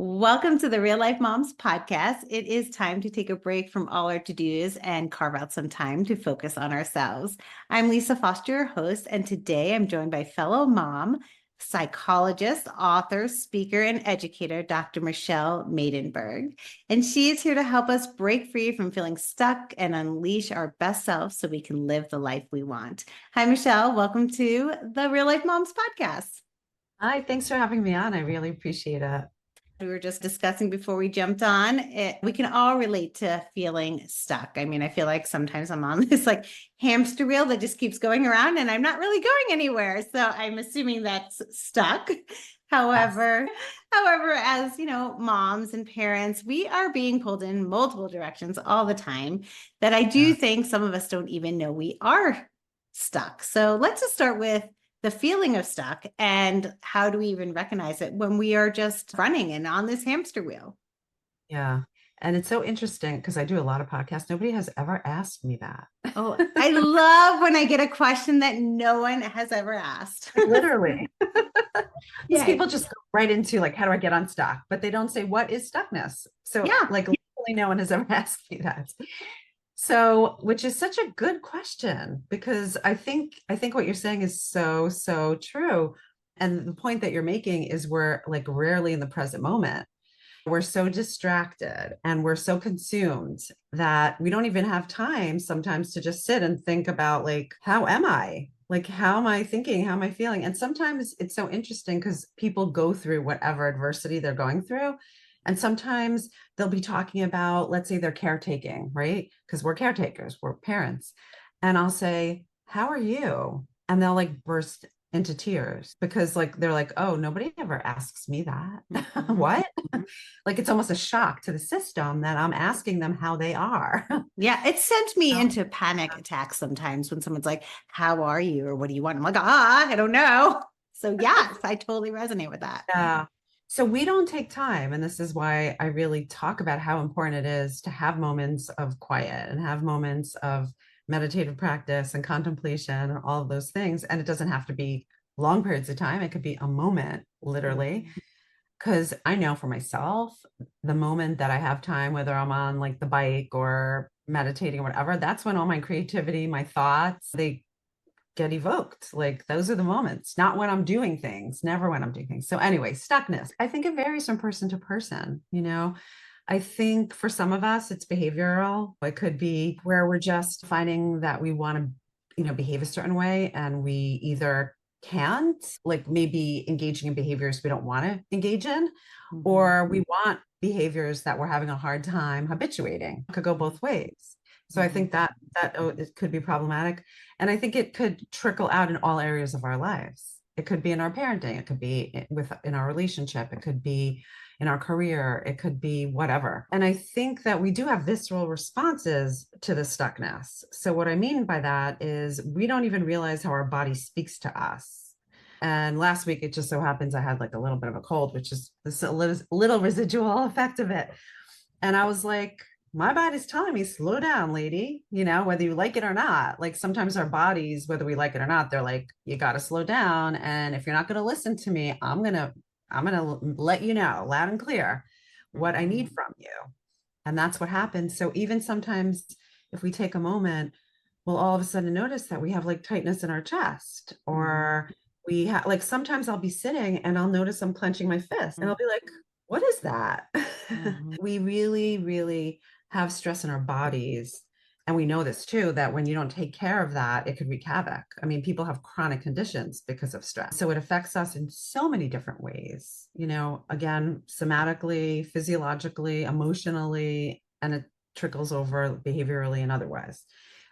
Welcome to the Real Life Moms podcast. It is time to take a break from all our to-dos and carve out some time to focus on ourselves. I'm Lisa Foster, your host, and today I'm joined by fellow mom, psychologist, author, speaker, and educator, Dr. Michelle Maidenberg. And she is here to help us break free from feeling stuck and unleash our best selves so we can live the life we want. Hi, Michelle. Welcome to the Real Life Moms podcast. Hi, thanks for having me on. I really appreciate it. We were just discussing before we jumped on it. We can all relate to feeling stuck. I mean, I feel like sometimes I'm on this like hamster wheel that just keeps going around and I'm not really going anywhere. So I'm assuming that's stuck. However, as you know, moms and parents, we are being pulled in multiple directions all the time that I do think some of us don't even know we are stuck. So let's just start with the feeling of stuck and how do we even recognize it when we are just running and on this hamster wheel? Yeah. And it's so interesting because I do a lot of podcasts. Nobody has ever asked me that. Oh, I love when I get a question that no one has ever asked. Literally. Because Yeah. people just go right into like, how do I get unstuck? But they don't say, what is stuckness? So Yeah. like literally no one has ever asked me that. So, which is such a good question because I think what you're saying is so true. And the point that you're making is we're like rarely in the present moment. We're so distracted and we're so consumed that we don't even have time sometimes to just sit and think about like, how am I? Like, how am I thinking? How am I feeling? And sometimes it's so interesting because people go through whatever adversity they're going through. And sometimes they'll be talking about, let's say they're caretaking, right? Because we're caretakers, we're parents. And I'll say, how are you? And they'll like burst into tears because like they're like, oh, nobody ever asks me that. Mhm. What? Mhm. Like it's almost a shock to the system that I'm asking them how they are. Yeah, it sent me into panic attacks sometimes when someone's like, how are you? Or what do you want? I'm like, I don't know. So yes, I totally resonate with that. Yeah. So we don't take time. And this is why I really talk about how important it is to have moments of quiet and have moments of meditative practice and contemplation and all of those things. And it doesn't have to be long periods of time. It could be a moment, literally. Because I know for myself, the moment that I have time, whether I'm on like the bike or meditating or whatever, that's when all my creativity, my thoughts, they get evoked. Like those are the moments, not when I'm doing things, never when I'm doing things. So anyway, stuckness. I think it varies from person to person, you know. I think for some of us it's behavioral. It could be where we're just finding that we want to, behave a certain way and we either can't, like maybe engaging in behaviors we don't want to engage in, or we want behaviors that we're having a hard time habituating. It could go both ways. So I think that it could be problematic. And I think it could trickle out in all areas of our lives. It could be in our parenting, it could be in our relationship, it could be in our career, it could be whatever. And I think that we do have visceral responses to the stuckness. So what I mean by that is we don't even realize how our body speaks to us. And last week, it just so happens I had like a little bit of a cold, which is this little residual effect of it. And I was like, my body's telling me, slow down, lady, whether you like it or not. Like sometimes our bodies, whether we like it or not, they're like, you got to slow down. And if you're not going to listen to me, I'm going to let you know loud and clear what I need from you. And that's what happens. So even sometimes if we take a moment, we'll all of a sudden notice that we have like tightness in our chest, or we have like sometimes I'll be sitting and I'll notice I'm clenching my fist and I'll be like, what is that? We really, really have stress in our bodies. And we know this too, that when you don't take care of that, it could wreak havoc. I mean, people have chronic conditions because of stress. So it affects us in so many different ways, again, somatically, physiologically, emotionally, and it trickles over behaviorally and otherwise.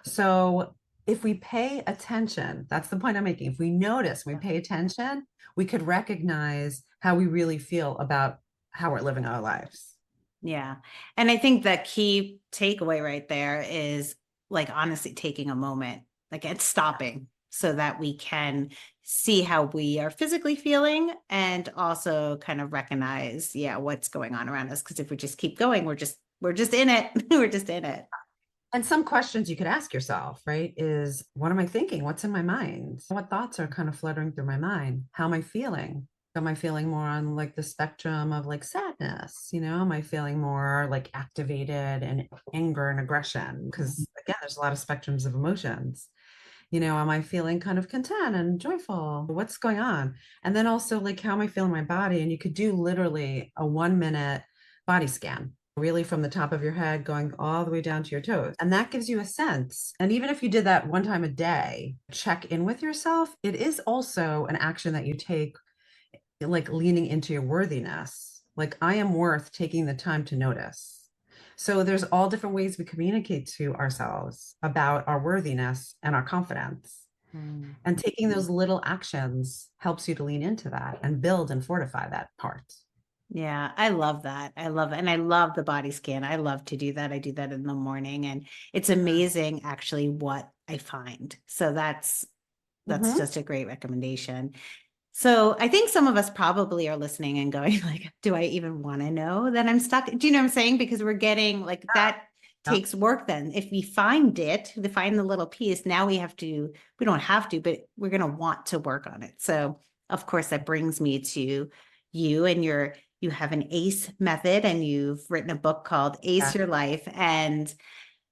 So if we pay attention, that's the point I'm making. If we notice, we pay attention, we could recognize how we really feel about how we're living our lives. Yeah. And I think the key takeaway right there is like honestly taking a moment, like and stopping so that we can see how we are physically feeling and also kind of recognize, what's going on around us. Because if we just keep going, we're just in it. We're just in it. And some questions you could ask yourself, right, is what am I thinking? What's in my mind? What thoughts are kind of fluttering through my mind? How am I feeling? Am I feeling more on like the spectrum of like sadness? Am I feeling more like activated and anger and aggression? Because again, there's a lot of spectrums of emotions. Am I feeling kind of content and joyful? What's going on? And then also, like, how am I feeling my body? And you could do literally a 1 minute body scan, really from the top of your head going all the way down to your toes. And that gives you a sense. And even if you did that 1 time a day, check in with yourself, it is also an action that you take, like leaning into your worthiness. Like, I am worth taking the time to notice. So there's all different ways we communicate to ourselves about our worthiness and our confidence. And taking those little actions helps you to lean into that and build and fortify that part. Yeah, I love that. I love it. And I love the body scan. I love to do that. I do that in the morning, and it's amazing actually what I find. So that's Mhm. just a great recommendation. So I think some of us probably are listening and going like, do I even want to know that I'm stuck? Do you know what I'm saying? Because we're getting like that Yeah. takes work then. If we find it, to find the little piece, now we don't have to, but we're going to want to work on it. So of course that brings me to you and you have an ACE method, and you've written a book called Yeah. Ace Your Life. And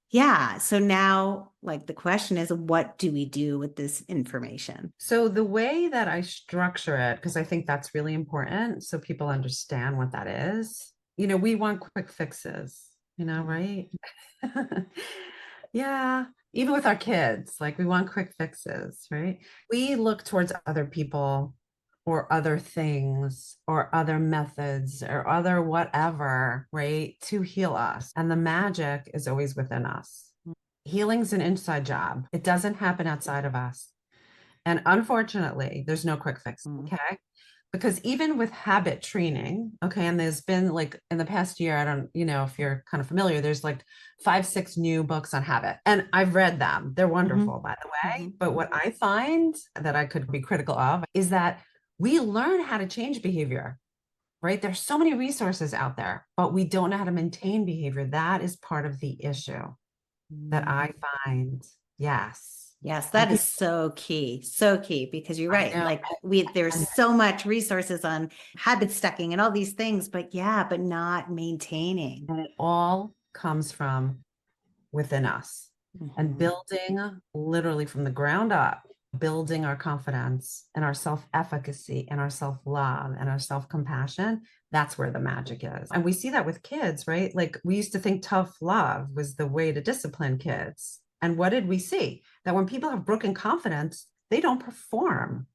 yeah, so now like the question is, what do we do with this information? So the way that I structure it, because I think that's really important so people understand what that is, we want quick fixes, right? Yeah. Even with our kids, like we want quick fixes, right? We look towards other people or other things or other methods or other whatever, right, to heal us. And the magic is always within us. Healing's an inside job. It doesn't happen outside of us. And unfortunately, there's no quick fix. Okay. Because even with habit training, okay, and there's been like in the past year, I don't, if you're kind of familiar, there's like 5, 6 new books on habit. And I've read them. They're wonderful, by the way. But what I find that I could be critical of is that we learn how to change behavior, right? There's so many resources out there, but we don't know how to maintain behavior. That is part of the issue that I find. Yes. Yes, And that is so key, because you're I right. know. Like there's so much resources on habit stacking and all these things, but yeah, but not maintaining. And it all comes from within us and Mhm. building literally from the ground up, building our confidence and our self efficacy and our self love and our self compassion. That's where the magic is. And we see that with kids, right? Like we used to think tough love was the way to discipline kids. And what did we see? That when people have broken confidence, they don't perform.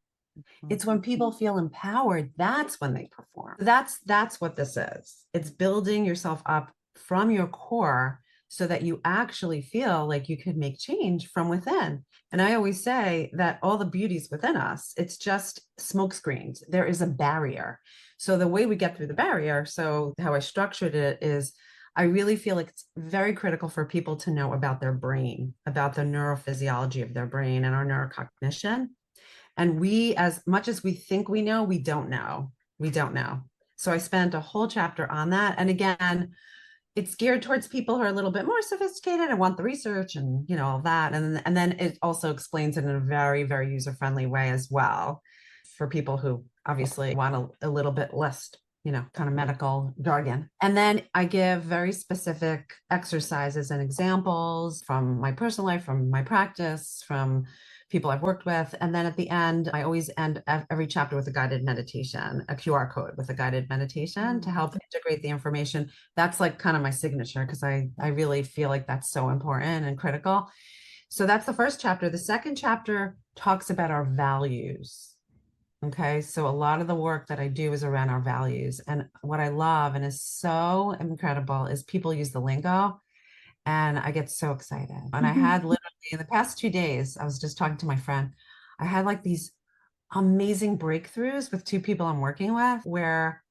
It's when people feel empowered, that's when they perform. That's what this is. It's building yourself up from your core so that you actually feel like you could make change from within. And I always say that all the beauty's within us. It's just smoke screens. There is a barrier. So the way we get through the barrier, so how I structured it is I really feel like it's very critical for people to know about their brain, about the neurophysiology of their brain and our neurocognition. And we, as much as we think we know, we don't know. We don't know. So I spent a whole chapter on that. And again, it's geared towards people who are a little bit more sophisticated and want the research and all that. And then it also explains it in a very, very user-friendly way as well for people who obviously want a little bit less kind of medical jargon. And then I give very specific exercises and examples from my personal life, from my practice, from people I've worked with. And then at the end, I always end every chapter with a guided meditation, a QR code with a guided meditation to help integrate the information. That's like kind of my signature because I really feel like that's so important and critical. So that's the first chapter. The second chapter talks about our values. Okay, so a lot of the work that I do is around our values. And what I love and is so incredible is people use the lingo and I get so excited. And I had literally in the past 2 days, I was just talking to my friend. I had like these amazing breakthroughs with 2 people I'm working with where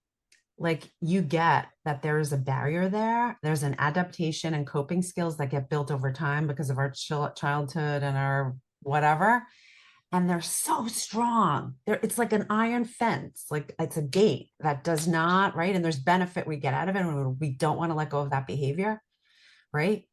like you get that there is a barrier there. There's an adaptation and coping skills that get built over time because of our childhood and our whatever. And they're so strong. It's like an iron fence, like it's a gate that does not, right? And there's benefit we get out of it, and we don't want to let go of that behavior, right?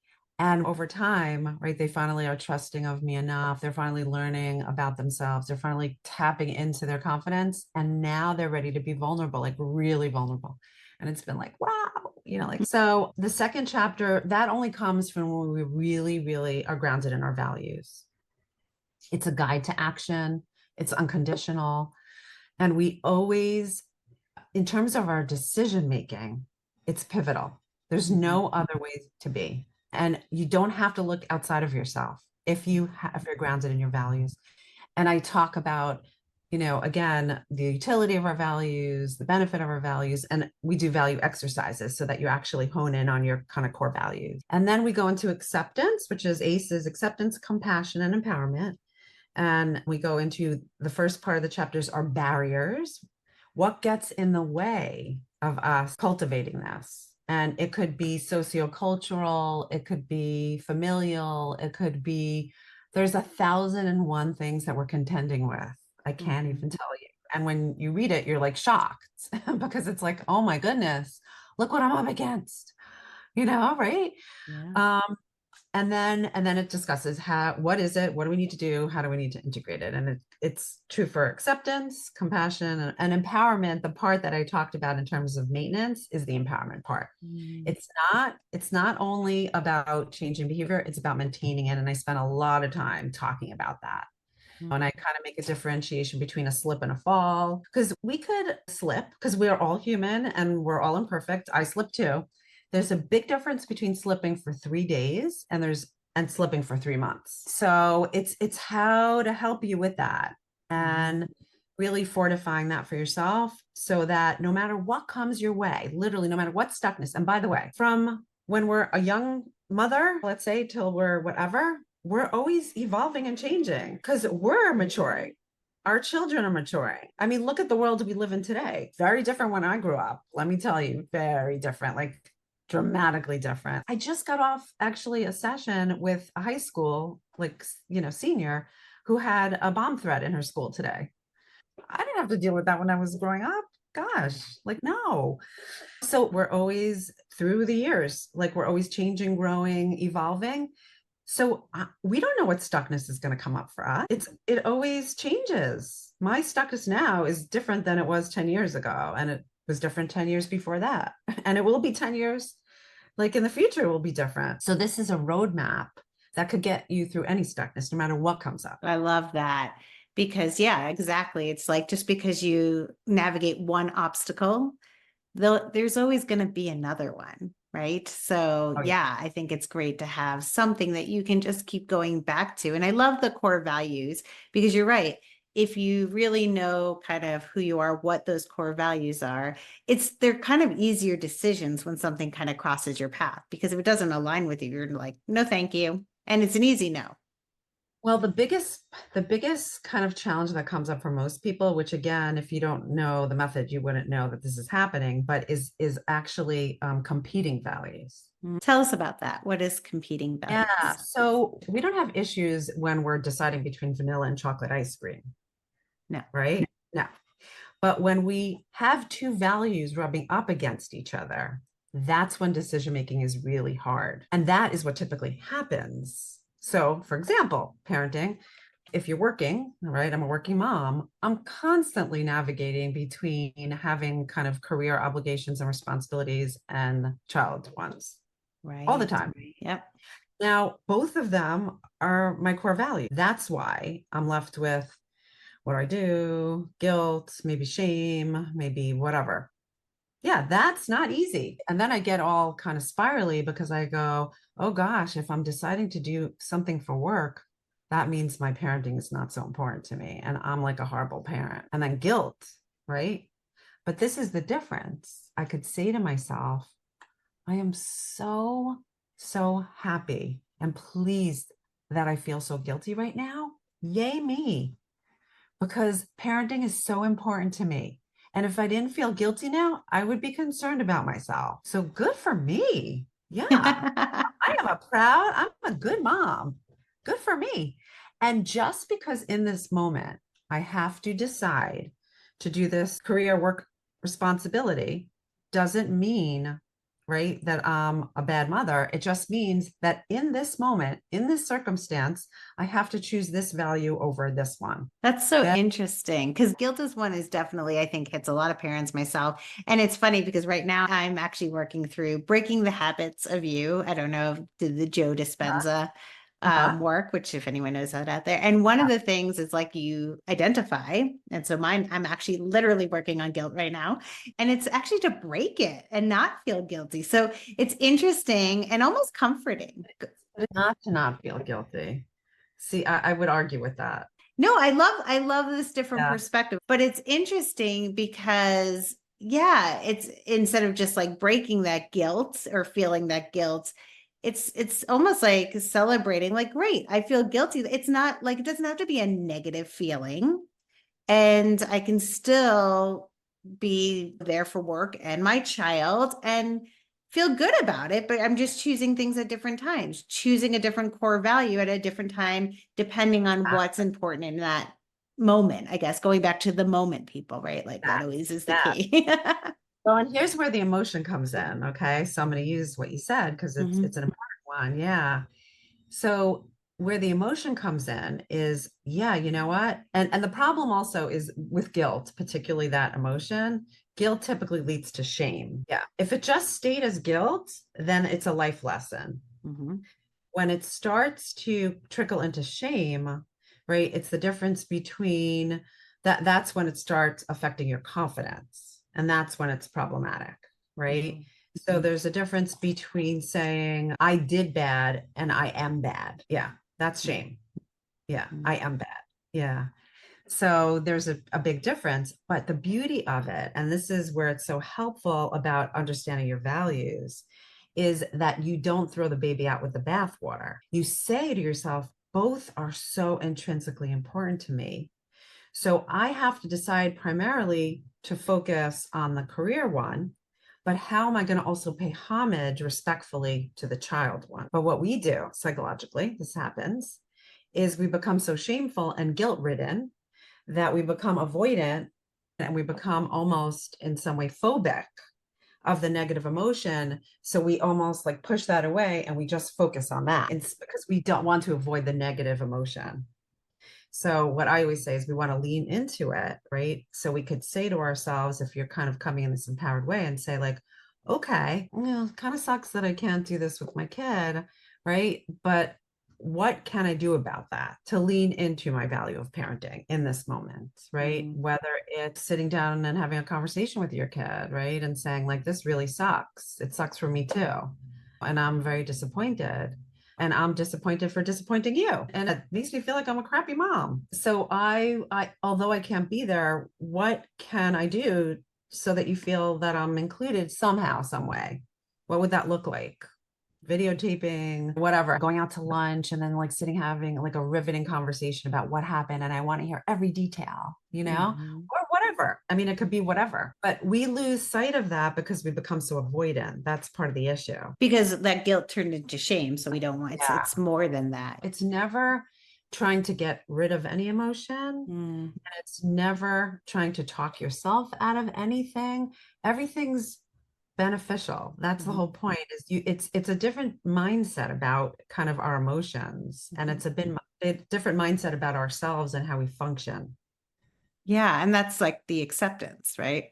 And over time, right, they finally are trusting of me enough. They're finally learning about themselves. They're finally tapping into their confidence. And now they're ready to be vulnerable, like really vulnerable. And it's been like, wow, like, so the second chapter, that only comes from when we really, really are grounded in our values. It's a guide to action, it's unconditional. And we always, in terms of our decision making, it's pivotal. There's no other way to be. And you don't have to look outside of yourself if if you're grounded in your values. And I talk about, again, the utility of our values, the benefit of our values, and we do value exercises so that you actually hone in on your kind of core values. And then we go into acceptance, which is ACEs: acceptance, compassion, and empowerment. And we go into the first part of the chapters are barriers. What gets in the way of us cultivating this? And it could be sociocultural, it could be familial, it could be, there's 1,001 things that we're contending with. I can't even tell you. And when you read it, you're like shocked because it's like, oh my goodness, look what I'm up against, right? Yeah. And then it discusses what is it, what do we need to do, how do we need to integrate it? And it's true for acceptance, compassion, and empowerment. The part that I talked about in terms of maintenance is the empowerment part. It's not only about changing behavior, it's about maintaining it. And I spent a lot of time talking about that. And I kind of make a differentiation between a slip and a fall, because we could slip because we are all human and we're all imperfect. I slip too. There's a big difference between slipping for 3 days and slipping for 3 months. So it's how to help you with that and really fortifying that for yourself so that no matter what comes your way, literally no matter what stuckness. And by the way, from when we're a young mother, let's say till we're whatever, we're always evolving and changing because we're maturing. Our children are maturing. I mean, look at the world we live in today. Very different when I grew up. Let me tell you, very different. Like dramatically different. I just got off actually a session with a high school, like, senior who had a bomb threat in her school today. I didn't have to deal with that when I was growing up. Gosh, like, no. So we're always through the years, like we're always changing, growing, evolving. So we don't know what stuckness is going to come up for us. It always changes. My stuckness now is different than it was 10 years ago. And it was different 10 years before that. And it will be 10 years, like in the future, it will be different. So this is a roadmap that could get you through any stuckness, no matter what comes up. I love that because, yeah, exactly. It's like just because you navigate one obstacle, there's always going to be another one. Right. So, Oh, yeah, I think it's great to have something that you can just keep going back to. And I love the core values because you're right. If you really know kind of who you are, what those core values are, they're kind of easier decisions when something kind of crosses your path, because if it doesn't align with you, you're like, no, thank you. And it's an easy no. Well, the biggest kind of challenge that comes up for most people, which again, if you don't know the method, you wouldn't know that this is happening, but is actually competing values. Tell us about that. What is competing values? Yeah, so we don't have issues when we're deciding between vanilla and chocolate ice cream, No. right? No. But when we have two values rubbing up against each other, that's when decision making is really hard. And that is what typically happens. So, for example, parenting, if you're working, right? I'm a working mom. I'm constantly navigating between having kind of career obligations and responsibilities and child ones all the Right. time. Yep. Now, both of them are my core value. That's why I'm left with what do I do? Guilt, maybe shame, maybe whatever. Yeah, that's not easy. And then I get all kind of spirally because I go, oh gosh, if I'm deciding to do something for work, that means my parenting is not so important to me. And I'm like a horrible parent. And then guilt, right? But this is the difference. I could say to myself, I am so, so happy and pleased that I feel so guilty right now. Yay, me. Because parenting is so important to me. And if I didn't feel guilty now, I would be concerned about myself. So good for me. Yeah. I'm a good mom. Good for me. And just because in this moment, I have to decide to do this career work responsibility doesn't mean right, that I'm a bad mother. It just means that in this moment, in this circumstance, I have to choose this value over this one. That's so That, interesting because guilt is one is definitely, I think, hits a lot of parents, myself. And it's funny because right now I'm actually working through breaking the habits of you. I don't know if did the Joe Dispenza uh-huh, work, which if anyone knows that out there. And one of the things is like you identify. And so mine, I'm actually literally working on guilt right now. And it's actually to break it and not feel guilty. So it's interesting and almost comforting. not to not feel guilty. See, I would argue with that. No, I love this different Yeah. perspective, but it's interesting because yeah, it's instead of just like breaking that guilt or feeling that guilt, it's almost like celebrating like great, I feel guilty. It's not like it doesn't have to be a negative feeling and I can still be there for work and my child and feel good about it. But I'm just choosing things at different times, choosing a different core value at a different time, depending on what's important in that moment. I guess going back to the moment, people, right? Like that always is the Yeah. key. Well, and here's where the emotion comes in. Okay. So I'm going to use what you said because it's Mhm. an important one. Yeah. So where the emotion comes in is, yeah, you know what? And the problem also is with guilt, particularly that emotion, guilt typically leads to shame. Yeah. If it just stayed as guilt, then it's a life lesson. Mhm. When it starts to trickle into shame, right? It's the difference between that's when it starts affecting your confidence. And that's when it's problematic, right? Mhm. So there's a difference between saying, I did bad and I am bad. Yeah, that's shame. Yeah, I Mhm. am bad. Yeah. So there's a big difference. But the beauty of it, and this is where it's so helpful about understanding your values, is that you don't throw the baby out with the bathwater. You say to yourself, both are so intrinsically important to me. So I have to decide primarily to focus on the career one, but how am I going to also pay homage respectfully to the child one? But what we do psychologically, this happens, is we become so shameful and guilt ridden that we become avoidant and we become almost in some way phobic of the negative emotion. So we almost like push that away and we just focus on that. It's because we don't want to avoid the negative emotion. So what I always say is we want to lean into it, right? So we could say to ourselves, if you're kind of coming in this empowered way and say like, okay, it kind of sucks that I can't do this with my kid, right? But what can I do about that to lean into my value of parenting in this moment, right? Mhm. Whether it's sitting down and having a conversation with your kid, right? And saying like, this really sucks. It sucks for me too. And I'm very disappointed and I'm disappointed for disappointing you. And it makes me feel like I'm a crappy mom. So I although I can't be there, what can I do so that you feel that I'm included somehow, some way? What would that look like? Videotaping, whatever, going out to lunch and then like sitting having like a riveting conversation about what happened. And I want to hear every detail, Mhm. or whatever. I mean, it could be whatever, but we lose sight of that because we become so avoidant. That's part of the issue. Because that guilt turned into shame. So we don't want Yeah. it's more than that. It's never trying to get rid of any emotion. Mm. And it's never trying to talk yourself out of anything. Everything's beneficial. That's the Mhm. whole point is it's a different mindset about kind of our emotions. And Mhm. it's a different mindset about ourselves and how we function. Yeah, and that's like the acceptance, right?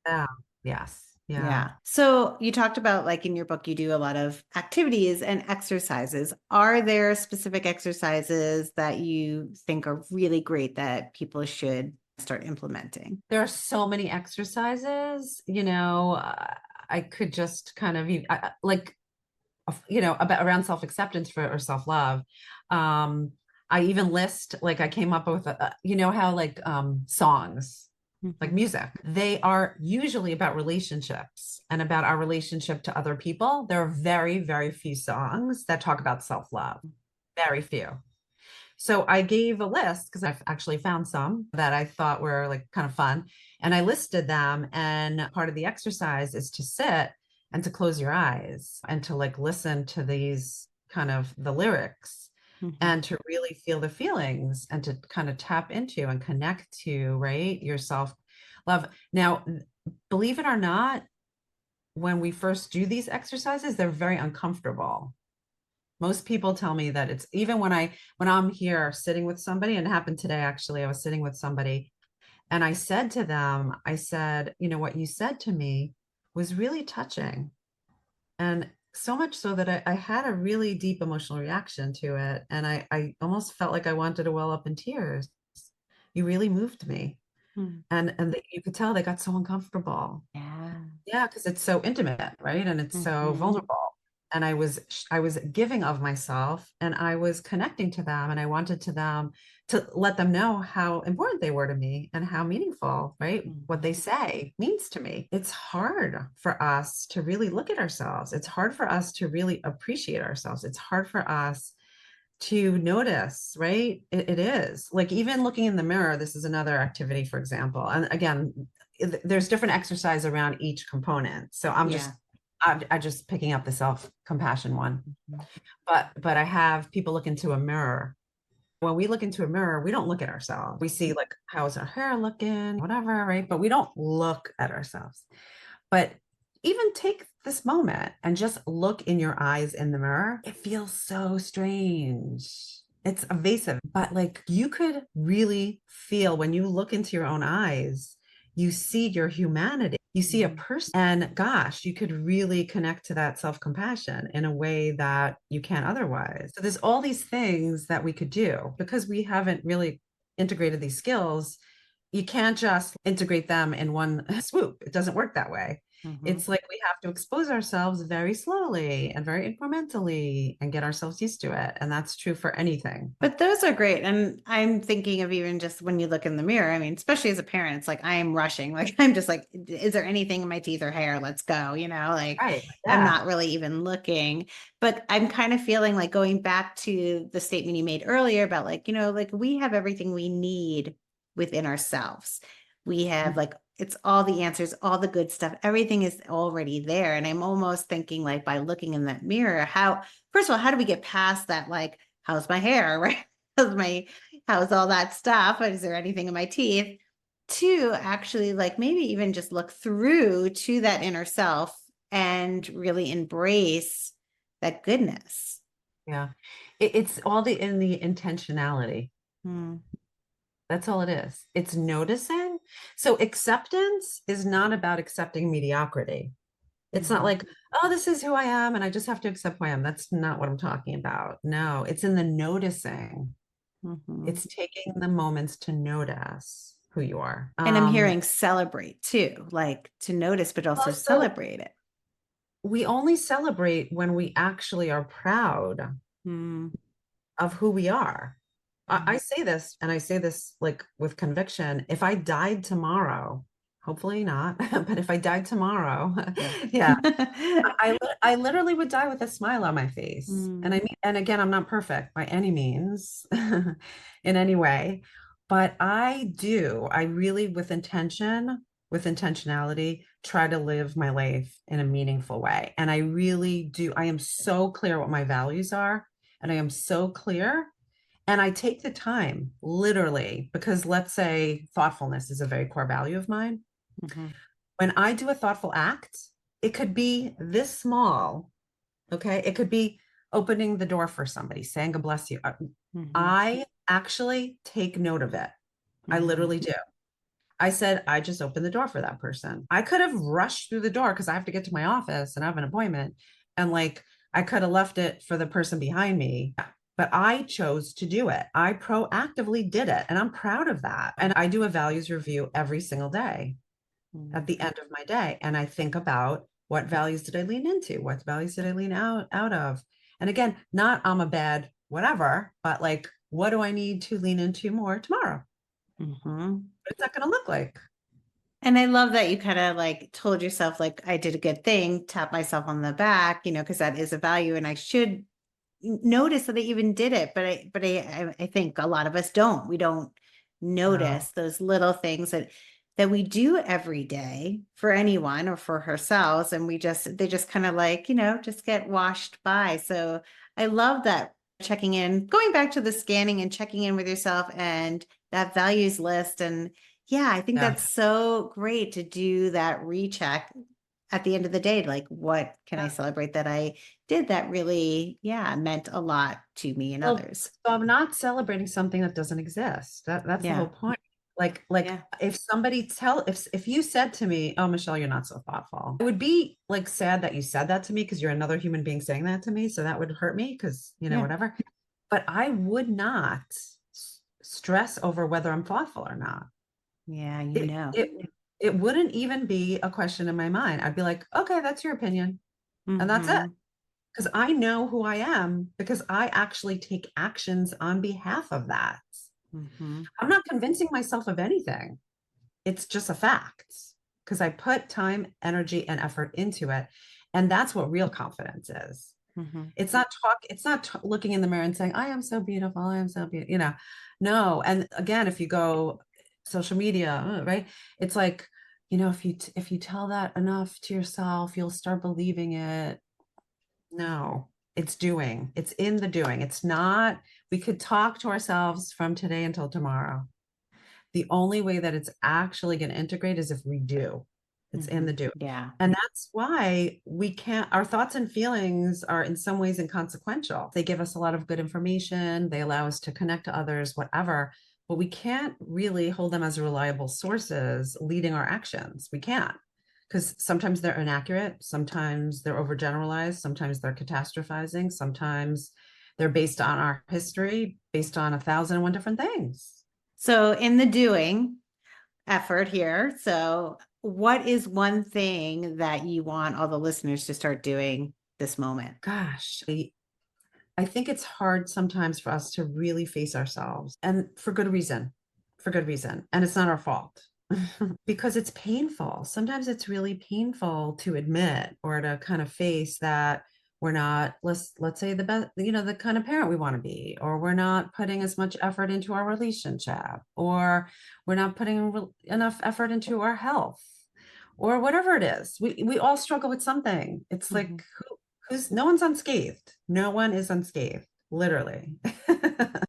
Yeah. Yes. Yeah. Yeah. So you talked about like in your book, you do a lot of activities and exercises. Are there specific exercises that you think are really great that people should start implementing? There are so many exercises, I could just kind of like about around self-acceptance for or self-love. um I even list, like, I came up with how like songs, like Mhm. music, they are usually about relationships and about our relationship to other people. There are very, very few songs that talk about self-love, very few. So I gave a list because I've actually found some that I thought were like kind of fun. And I listed them. And part of the exercise is to sit and to close your eyes and to like listen to these kind of the lyrics Mhm. and to really feel the feelings and to kind of tap into and connect to, right, yourself love. Now, believe it or not, when we first do these exercises, they're very uncomfortable. Most people tell me that it's even when I'm here sitting with somebody, and it happened today, actually, I was sitting with somebody and I said to them, I said, you know, what you said to me was really touching. And so much so that I had a really deep emotional reaction to it. And I almost felt like I wanted to well up in tears. You really moved me. Hmm. You could tell they got so uncomfortable. Yeah. Yeah, because it's so intimate, right? And it's so Hmm. vulnerable. And I was giving of myself and I was connecting to them and I wanted to let them know how important they were to me and how meaningful, right? What they Hmm. say means to me. It's hard for us to really look at ourselves. It's hard for us to really appreciate ourselves. It's hard for us to notice, right? It is like even looking in the mirror. This is another activity, for example. And again, there's different exercise around each component. So Yeah. I'm just picking up the self-compassion one. Mhm. But I have people look into a mirror. When we look into a mirror, we don't look at ourselves. We see like, how's our hair looking, whatever, right? But we don't look at ourselves. But even take this moment and just look in your eyes in the mirror. It feels so strange. It's evasive, but like you could really feel when you look into your own eyes, you see your humanity. You see a person, and gosh, you could really connect to that self compassion in a way that you can't otherwise. So, there's all these things that we could do because we haven't really integrated these skills. You can't just integrate them in one swoop. It doesn't work that way. Mhm. It's like we have to expose ourselves very slowly and very incrementally and get ourselves used to it. And that's true for anything. But those are great. And I'm thinking of even just when you look in the mirror, I mean, especially as a parent, it's like I am rushing. Like I'm just like, is there anything in my teeth or hair? Let's go, like Right. I'm Yeah. not really even looking. But I'm kind of feeling like going back to the statement you made earlier about like, like we have everything we need within ourselves. We have like it's all the answers, all the good stuff, everything is already there. And I'm almost thinking like by looking in that mirror, first of all, how do we get past that like how's my hair, right? How's all that stuff? Is there anything in my teeth? To actually like maybe even just look through to that inner self and really embrace that goodness. Yeah. It's all in the intentionality. Hmm. That's all it is. It's noticing. So acceptance is not about accepting mediocrity. It's not Mhm. like, oh, this is who I am and I just have to accept who I am. That's not what I'm talking about. No, it's in the noticing. Mhm. It's taking the moments to notice who you are. And I'm hearing celebrate too, like to notice, but also Also, celebrate it. we only celebrate when we actually are proud Hmm. of who we are. I Mhm. say this, and I say this like with conviction. If I died tomorrow, hopefully not, but if I died tomorrow, Yeah. yeah, I literally would die with a smile on my face. Mm. And I mean, and again, I'm not perfect by any means in any way, but I really with intentionality, try to live my life in a meaningful way. And I really do. I am so clear what my values are, and I am so clear. And I take the time, literally, because let's say thoughtfulness is a very core value of mine. Mhm. When I do a thoughtful act, it could be this small. Okay. It could be opening the door for somebody, saying a bless you. Mhm. I actually take note of it. I Mhm. literally do. I said, I just opened the door for that person. I could have rushed through the door because I have to get to my office and I have an appointment. And like, I could have left it for the person behind me, but I chose to do it. I proactively did it. And I'm proud of that. And I do a values review every single day at Mhm. the end of my day. And I think about what values did I lean into? What values did I lean out of? And again, not I'm a bad whatever, but like, what do I need to lean into more tomorrow? Mhm. What's that going to look like? And I love that you kind of like told yourself, like, I did a good thing, tap myself on the back, because that is a value and I should notice that I even did it. But I think a lot of us don't. We don't No. notice those little things that we do every day for anyone or for ourselves. And they just kind of like, just get washed by. So I love that checking in, going back to the scanning and checking in with yourself and that values list. And yeah, I think Yeah. that's so great to do that recheck at the end of the day, like, what can I celebrate that I did that really, yeah, meant a lot to me and Well, others. so I'm not celebrating something that doesn't exist. That's the Yeah. whole point. Like Yeah. if somebody if you said to me, "Oh, Michelle, you're not so thoughtful," I would be like sad that you said that to me because you're another human being saying that to me. So that would hurt me because, Yeah. whatever. But I would not stress over whether I'm thoughtful or not. Yeah. It it it wouldn't even be a question in my mind. I'd be like, "Okay, that's your opinion." And that's it. Mm-hmm. Because I know who I am because I actually take actions on behalf of that. Mm-hmm. I'm not convincing myself of anything. It's just a fact because I put time, energy, and effort into it. And that's what real confidence is. Mm-hmm. It's not looking in the mirror and saying, I am so beautiful. I am so beautiful. No. And again, if you go social media, right? It's like, if you tell that enough to yourself, you'll start believing it. No, it's in the doing. It's not, we could talk to ourselves from today until tomorrow. The only way that it's actually going to integrate is if we do. It's in Mm-hmm. the do. Yeah. And that's why we can't, our thoughts and feelings are in some ways inconsequential. They give us a lot of good information, they allow us to connect to others, whatever, but we can't really hold them as reliable sources leading our actions. We can't because sometimes they're inaccurate, sometimes they're overgeneralized, sometimes they're catastrophizing, sometimes they're based on our history, based on 1,001 different things. So in the doing effort here, so what is one thing that you want all the listeners to start doing this moment? Gosh, I think it's hard sometimes for us to really face ourselves and for good reason, for good reason. And it's not our fault because it's painful. Sometimes it's really painful to admit or to kind of face that we're not, let's say the best, the kind of parent we want to be, or we're not putting as much effort into our relationship, or we're not putting enough effort into our health, or whatever it is. We all struggle with something. It's Mm-hmm. like who's no one's unscathed. No one is unscathed, literally.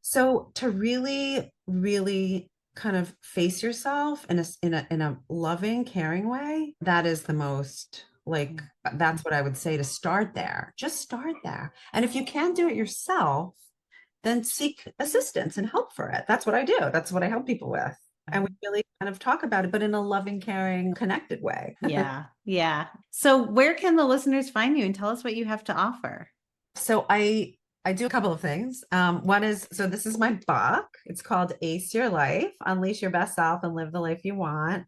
So to really, really kind of face yourself in a loving, caring way, that is the most like that's what I would say to start there. Just start there. And if you can't do it yourself, then seek assistance and help for it. That's what I do. That's what I help people with. And we really kind of talk about it, but in a loving, caring, connected way. Yeah. Yeah. So where can the listeners find you and tell us what you have to offer? So I do a couple of things. One is, so this is my book. It's called Ace Your Life, Unleash Your Best Self and Live the Life You Want.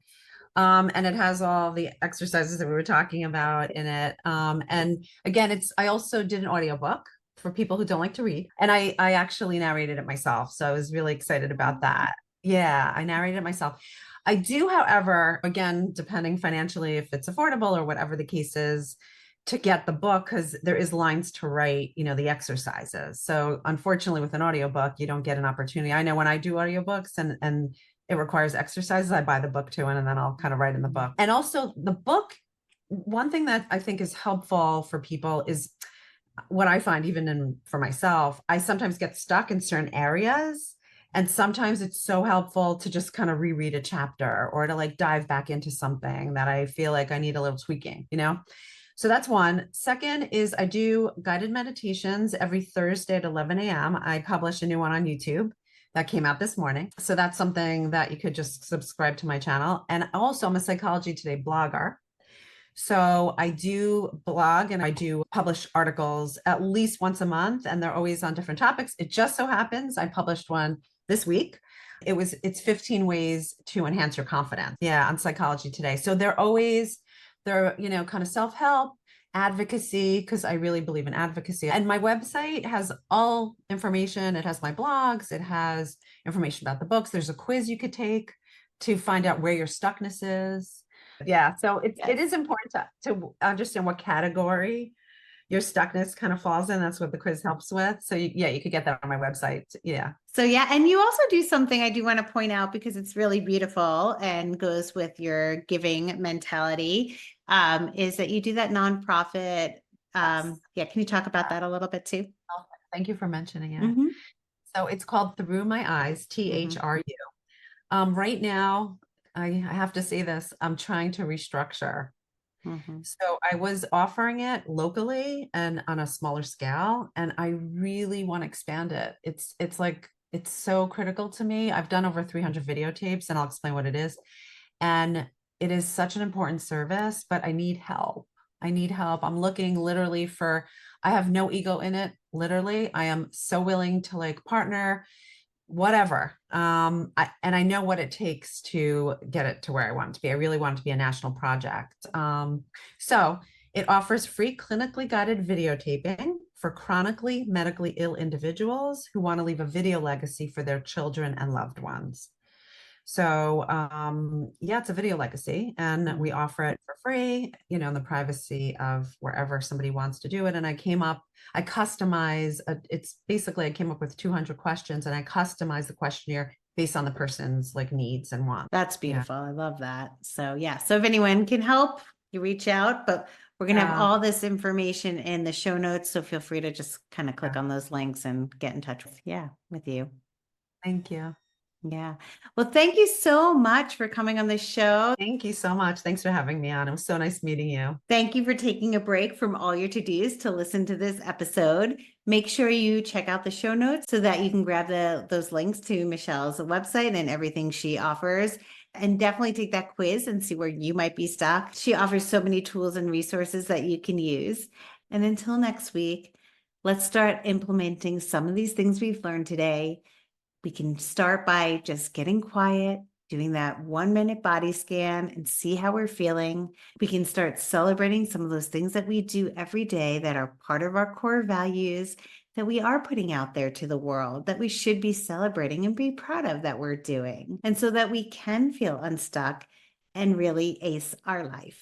And it has all the exercises that we were talking about in it. And again, I also did an audiobook for people who don't like to read. And I actually narrated it myself. So I was really excited about that. Yeah, I narrated it myself. I do, however, again, depending financially, if it's affordable or whatever the case is, to get the book, because there is lines to write, the exercises. So unfortunately, with an audiobook, you don't get an opportunity. I know when I do audiobooks and it requires exercises, I buy the book too, and then I'll kind of write in the book. And also the book, one thing that I think is helpful for people is what I find, for myself, I sometimes get stuck in certain areas. And sometimes it's so helpful to just kind of reread a chapter or to like dive back into something that I feel like I need a little tweaking. So that's one. Second is I do guided meditations every Thursday at 11 a.m. I publish a new one on YouTube that came out this morning. So that's something that you could just subscribe to my channel. And also, I'm a Psychology Today blogger. So I do blog and I do publish articles at least once a month, and they're always on different topics. It just so happens I published one this week. It's 15 ways to enhance your confidence. Yeah, on Psychology Today. So they're kind of self-help, advocacy, because I really believe in advocacy. And my website has all information. It has my blogs, it has information about the books. There's a quiz you could take to find out where your stuckness is. Yeah, so it is important to understand what category your stuckness kind of falls in. That's what the quiz helps with. So you could get that on my website. Yeah. So yeah, and you also do something I do want to point out because it's really beautiful and goes with your giving mentality, is that you do that nonprofit. Yeah, can you talk about that a little bit too? Oh, thank you for mentioning it. Mm-hmm. So it's called Through My Eyes, THRU. Right now, I have to say this, I'm trying to restructure Mhm. So I was offering it locally and on a smaller scale, and I really want to expand it. It's like it's so critical to me. I've done over 300 videotapes, and I'll explain what it is. And it is such an important service, but I need help. I need help. I'm looking literally for, I have no ego in it. Literally, I am so willing to like partner, whatever. And I know what it takes to get it to where I want it to be. I really want it to be a national project. So it offers free clinically guided videotaping for chronically medically ill individuals who want to leave a video legacy for their children and loved ones. So yeah, it's a video legacy, and we offer it for free, in the privacy of wherever somebody wants to do it. And I customize, it's basically, I came up with 200 questions, and I customize the questionnaire based on the person's like needs and wants. That's Yeah. beautiful. I love that. So yeah. So if anyone can help, you reach out, but we're going to have Yeah. all this information in the show notes. So feel free to just kind of click Yeah. on those links and get in touch with you. Thank you. Yeah. Well, thank you so much for coming on the show. Thank you so much. Thanks for having me on. It was so nice meeting you. Thank you for taking a break from all your to-dos to listen to this episode. Make sure you check out the show notes so that you can grab those links to Michelle's website and everything she offers. And definitely take that quiz and see where you might be stuck. She offers so many tools and resources that you can use. And until next week, let's start implementing some of these things we've learned today. We can start by just getting quiet, doing that 1 minute body scan and see how we're feeling. We can start celebrating some of those things that we do every day that are part of our core values that we are putting out there to the world that we should be celebrating and be proud of that we're doing. And so that we can feel unstuck and really ace our life.